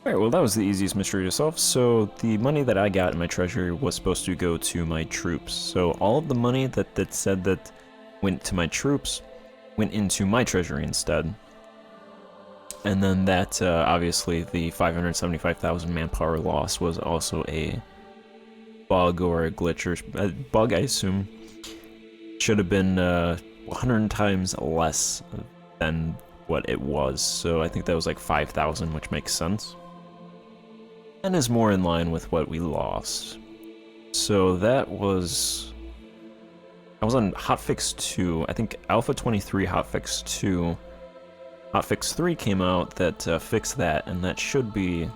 Alright, well that was the easiest mystery to solve. So the money that I got in my treasury was supposed to go to my troops. So all of the money that said that went to my troops went into my treasury instead. And then that, obviously, the 575,000 manpower loss was also a bug or a glitch, or a bug, I assume. Should have been 100 times less than what it was. So I think that was like 5,000, which makes sense. And is more in line with what we lost. So that was... I was on hotfix 2, I think Alpha 23 hotfix 2. Hotfix 3 came out that fixed that, and that should be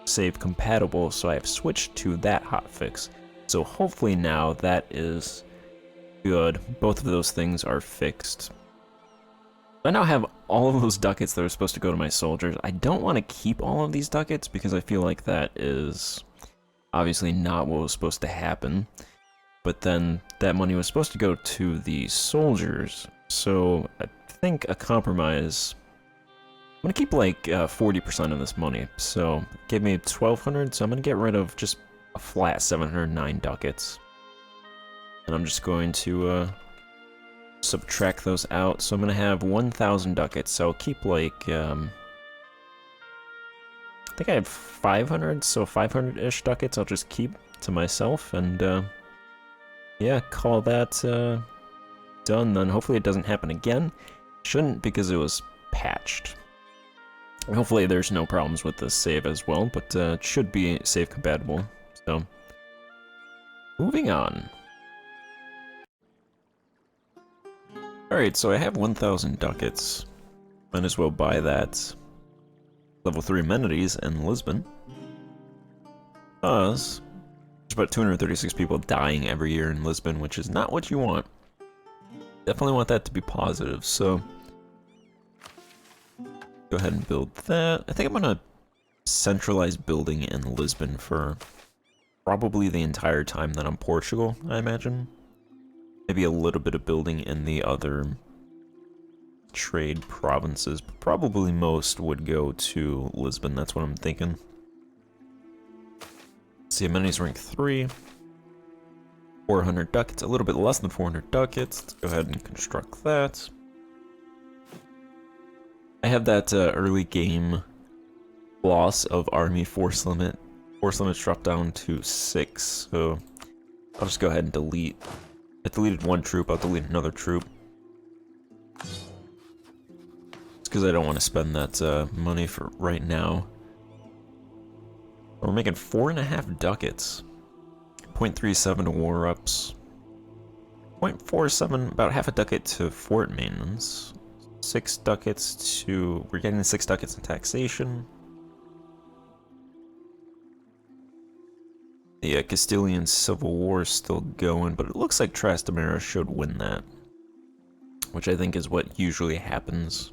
save compatible, so I have switched to that hotfix. So hopefully now that is good. Both of those things are fixed. I now have all of those ducats that are supposed to go to my soldiers. I don't want to keep all of these ducats because I feel like that is obviously not what was supposed to happen. But then that money was supposed to go to the soldiers. So I think a compromise... I'm gonna keep like 40% of this money. So give me 1,200, so I'm gonna get rid of just a flat 709 ducats. And I'm just going to subtract those out. So I'm gonna have 1,000 ducats. So I'll keep like I think I have 500, so 500-ish ducats I'll just keep to myself, and yeah, call that done. Then hopefully it doesn't happen again. Shouldn't, because it was patched. Hopefully there's no problems with this save as well, but it should be save compatible. So moving on. Alright, so I have 1,000 ducats. Might as well buy that. Level 3 amenities in Lisbon. Because there's about 236 people dying every year in Lisbon, which is not what you want. Definitely want that to be positive, so go ahead and build that. I think I'm gonna centralize building in Lisbon for probably the entire time that I'm Portugal, I imagine. Maybe a little bit of building in the other trade provinces, but probably most would go to Lisbon. That's what I'm thinking. Let's see, amenities rank 3. 400 ducats, a little bit less than 400 ducats. Let's go ahead and construct that. I have that early game loss of army force limit. Force limit's dropped down to 6, so I'll just go ahead and delete. I deleted one troop, I'll delete another troop. It's because I don't want to spend that money for right now. We're making 4.5 ducats. 0.37 to war ups. 0.47, about half a ducat to fort maintenance. 6 ducats to... we're getting 6 ducats in taxation. The Castilian Civil War is still going, but it looks like Trastamara should win that. Which I think is what usually happens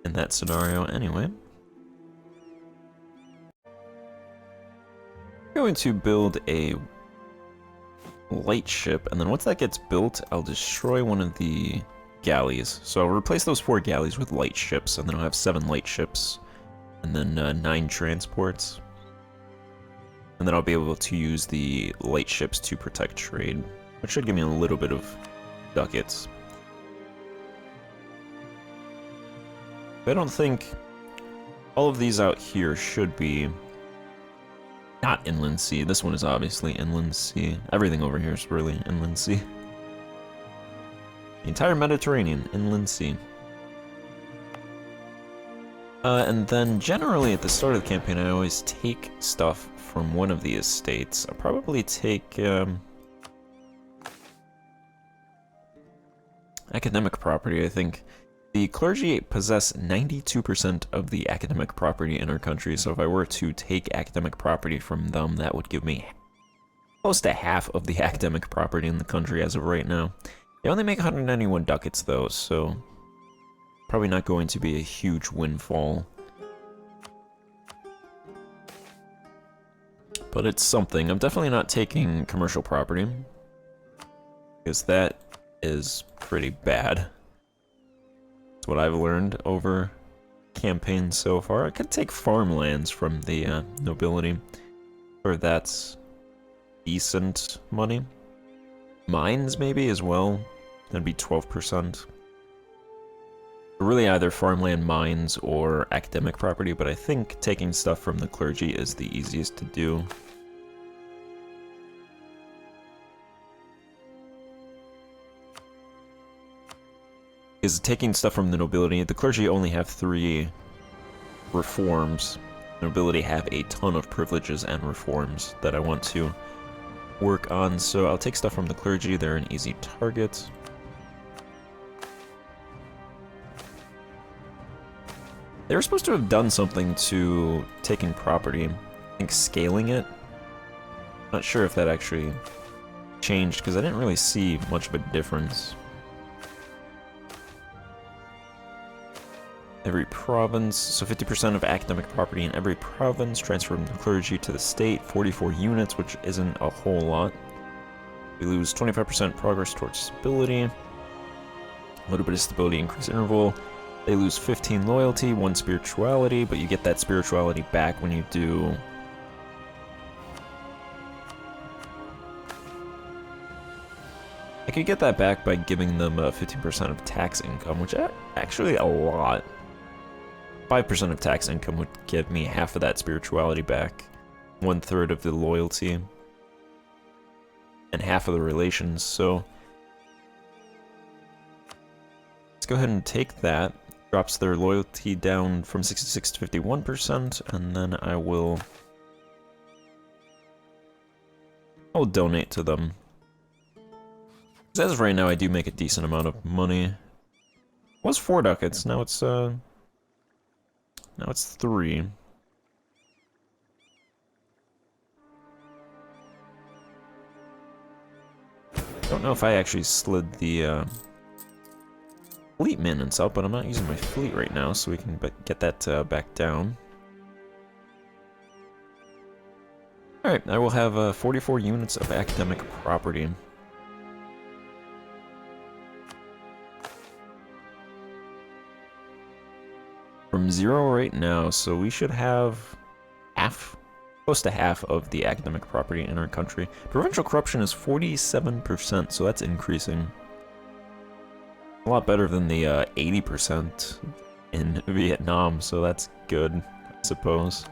in that scenario anyway. I'm going to build a light ship, and then once that gets built, I'll destroy one of the galleys. So I'll replace those 4 galleys with light ships, and then I'll have 7 light ships, and then 9 transports. And then I'll be able to use the light ships to protect trade, which should give me a little bit of ducats. But I don't think all of these out here should be not inland sea. This one is obviously inland sea. Everything over here is really inland sea. The entire Mediterranean, inland sea. And then generally at the start of the campaign, I always take stuff from one of the estates. I'll probably take academic property, I think. The clergy possess 92% of the academic property in our country, so if I were to take academic property from them, that would give me close to half of the academic property in the country as of right now. They only make 191 ducats though, so probably not going to be a huge windfall. But it's something. I'm definitely not taking commercial property, because that is pretty bad. That's what I've learned over campaign so far. I could take farmlands from the nobility, or that's decent money. Mines maybe as well. That'd be 12%. Really either farmland, mines, or academic property, but I think taking stuff from the clergy is the easiest to do. Is taking stuff from the nobility. The clergy only have 3 reforms. The nobility have a ton of privileges and reforms that I want to work on, so I'll take stuff from the clergy. They're an easy target. They were supposed to have done something to taking property. I think scaling it. Not sure if that actually changed, because I didn't really see much of a difference. Every province, so 50% of academic property in every province transferred from the clergy to the state, 44 units, which isn't a whole lot. We lose 25% progress towards stability. A little bit of stability increase interval. They lose 15 loyalty, 1 spirituality, but you get that spirituality back when you do... I could get that back by giving them 15% of tax income, which actually a lot. 5% of tax income would give me half of that spirituality back, 1/3 of the loyalty, and half of the relations, so... Let's go ahead and take that. Drops their loyalty down from 66 to 51%, and then I'll donate to them. As of right now, I do make a decent amount of money. It was 4 ducats, now it's 3. Don't know if I actually slid the fleet maintenance up, but I'm not using my fleet right now, so we can get that back down. Alright, I will have 44 units of academic property. From 0 right now, so we should have close to half of the academic property in our country. Provincial corruption is 47%, so that's increasing. A lot better than the 80% in Vietnam, so that's good, I suppose.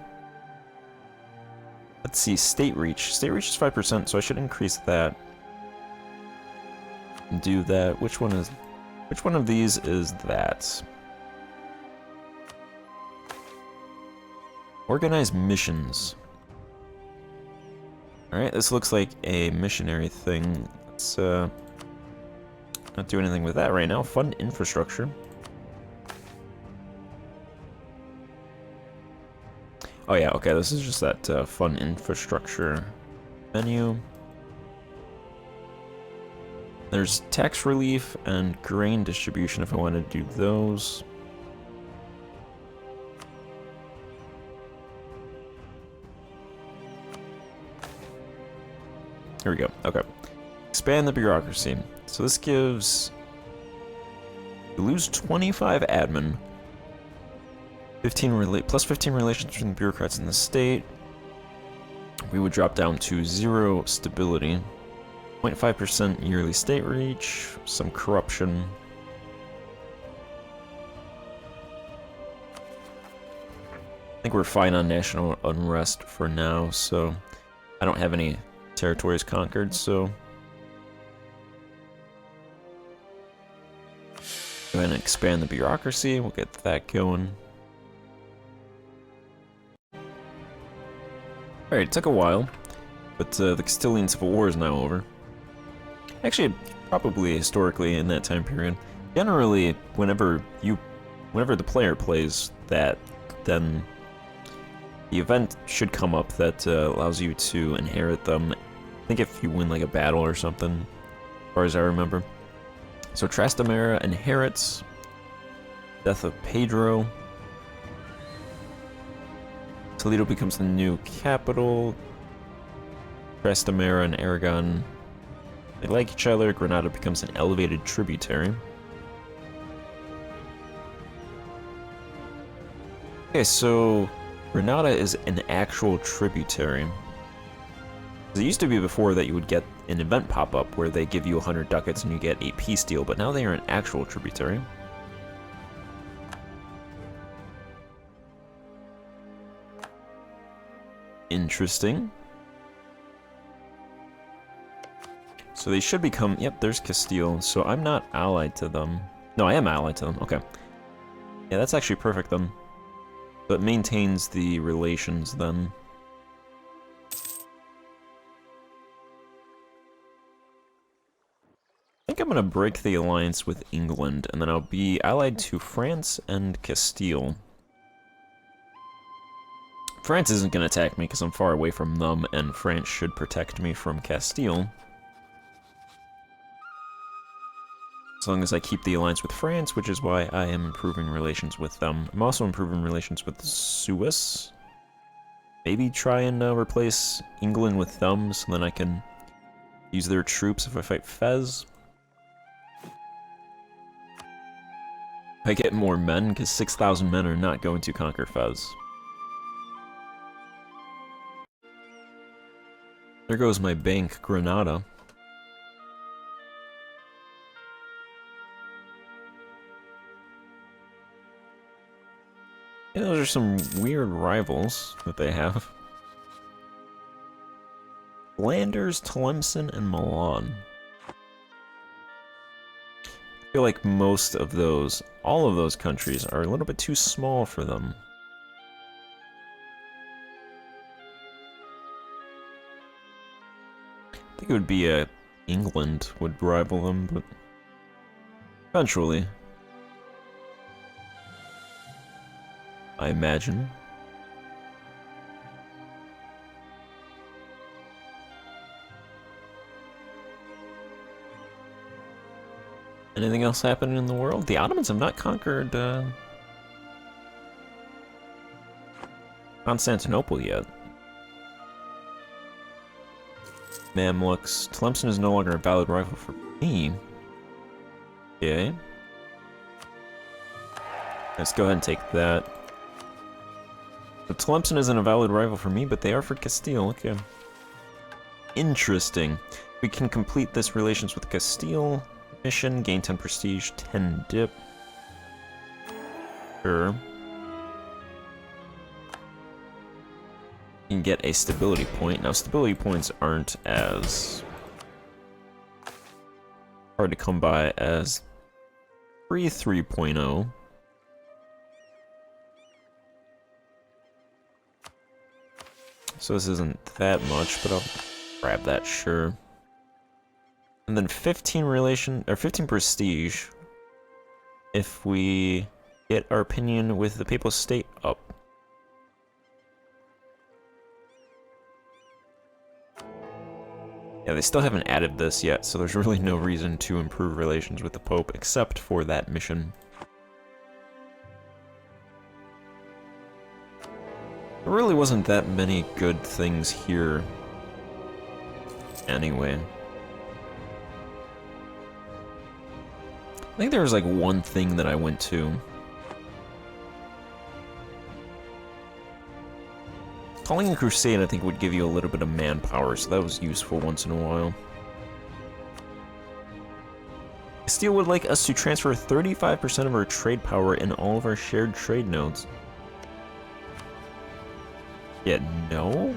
Let's see, state reach. State reach is 5%, so I should increase that. Do that. Which one of these is that? Organize missions. Alright, this looks like a missionary thing. Let's not do anything with that right now. Fund infrastructure. Oh yeah, okay, this is just that fund infrastructure menu. There's tax relief and grain distribution if I want to do those. Here we go. Okay. Expand the bureaucracy. So this gives... We lose 25 admin. 15 plus 15 relations between the bureaucrats in the state. We would drop down to 0 stability. 0.5% yearly state reach. Some corruption. I think we're fine on national unrest for now, so I don't have any territories conquered, so go ahead and expand the bureaucracy. We'll get that going. Alright, it took a while, but the Castilian Civil War is now over. Actually, probably historically in that time period. Generally, whenever the player plays that, then the event should come up that allows you to inherit them. I think if you win like a battle or something, as far as I remember. So Trastamara inherits. Death of Pedro. Toledo becomes the new capital. Trastamara and Aragon, they like each other. Granada becomes an elevated tributary. Okay, so Granada is an actual tributary. It used to be before that you would get an event pop up where they give you 100 ducats and you get a peace deal, but now they are an actual tributary. Interesting. So they should become, yep, there's Castile, so I'm not allied to them. No, I am allied to them, okay. Yeah, that's actually perfect then. So it maintains the relations then. I think I'm gonna break the alliance with England, and then I'll be allied to France and Castile. France isn't gonna attack me because I'm far away from them, and France should protect me from Castile. As long as I keep the alliance with France, which is why I am improving relations with them. I'm also improving relations with Swiss. Maybe try and replace England with them, so then I can use their troops if I fight Fez. I get more men, because 6,000 men are not going to conquer Fez. There goes my bank, Granada. Yeah, those are some weird rivals that they have. Flanders, Tlemcen, and Milan. I feel like most of those, all of those countries are a little bit too small for them. I think it would be England would rival them, but eventually, I imagine. Anything else happening in the world? The Ottomans have not conquered Constantinople yet. Mamluks. Tlemcen is no longer a valid rival for me. Okay. Let's go ahead and take that. So Tlemcen isn't a valid rival for me, but they are for Castile. Okay. Interesting. We can complete this relations with Castile mission, gain 10 prestige, 10 dip. Sure. You can get a stability point. Now, stability points aren't as hard to come by as 3.0. So this isn't that much, but I'll grab that, sure. And then 15 prestige if we get our opinion with the Papal State up. Yeah, they still haven't added this yet, so there's really no reason to improve relations with the Pope except for that mission. There really wasn't that many good things here anyway. I think there was like one thing that I went to. Calling a crusade, I think, would give you a little bit of manpower, so that was useful once in a while. Castile would like us to transfer 35% of our trade power in all of our shared trade nodes. Yeah, no?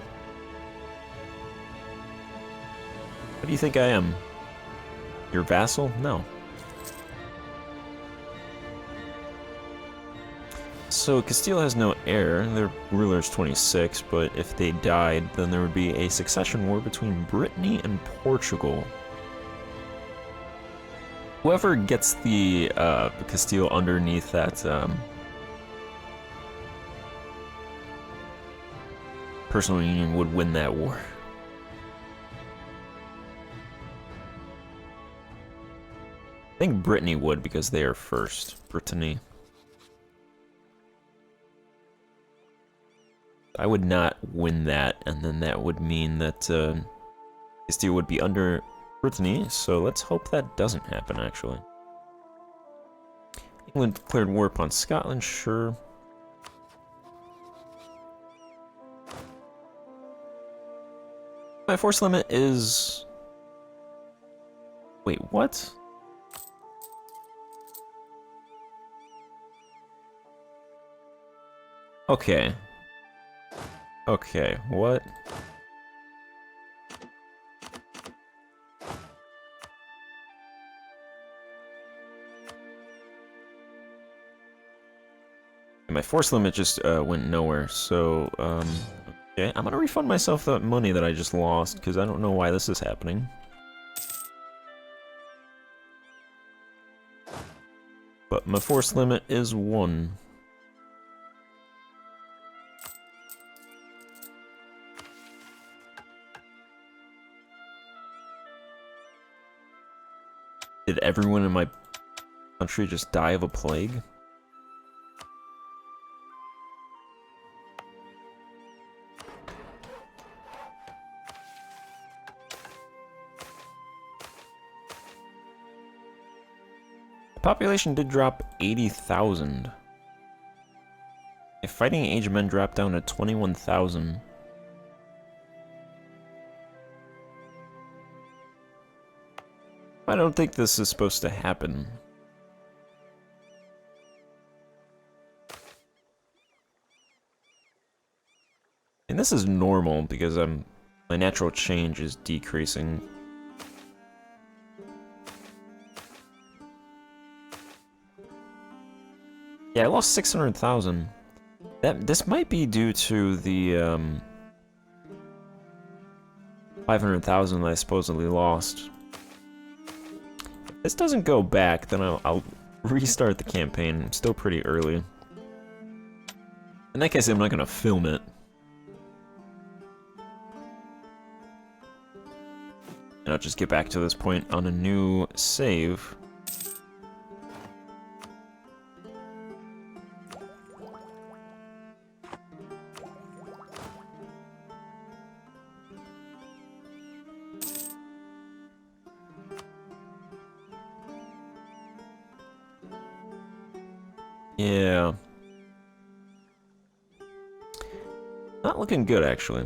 What do you think I am? Your vassal? No. So Castile has no heir, their ruler is 26, but if they died, then there would be a succession war between Brittany and Portugal. Whoever gets the Castile underneath that personal union would win that war. I think Brittany would because they are first. Brittany. I would not win that, and then that would mean that Castile would be under Brittany, so let's hope that doesn't happen, actually. England declared war upon Scotland, sure. My force limit is... Wait, what? Okay. Okay, what? My force limit just went nowhere, so, okay, I'm gonna refund myself that money that I just lost, because I don't know why this is happening. But my force limit is 1. Did everyone in my country just die of a plague? The population did drop 80,000. Fighting age men dropped down to 21,000. I don't think this is supposed to happen. And this is normal because my natural change is decreasing. Yeah, I lost 600,000. This might be due to the 500,000 that I supposedly lost. If this doesn't go back, then I'll restart the campaign. I'm still pretty early. In that case, I'm not gonna film it. And I'll just get back to this point on a new save. Yeah. Not looking good, actually.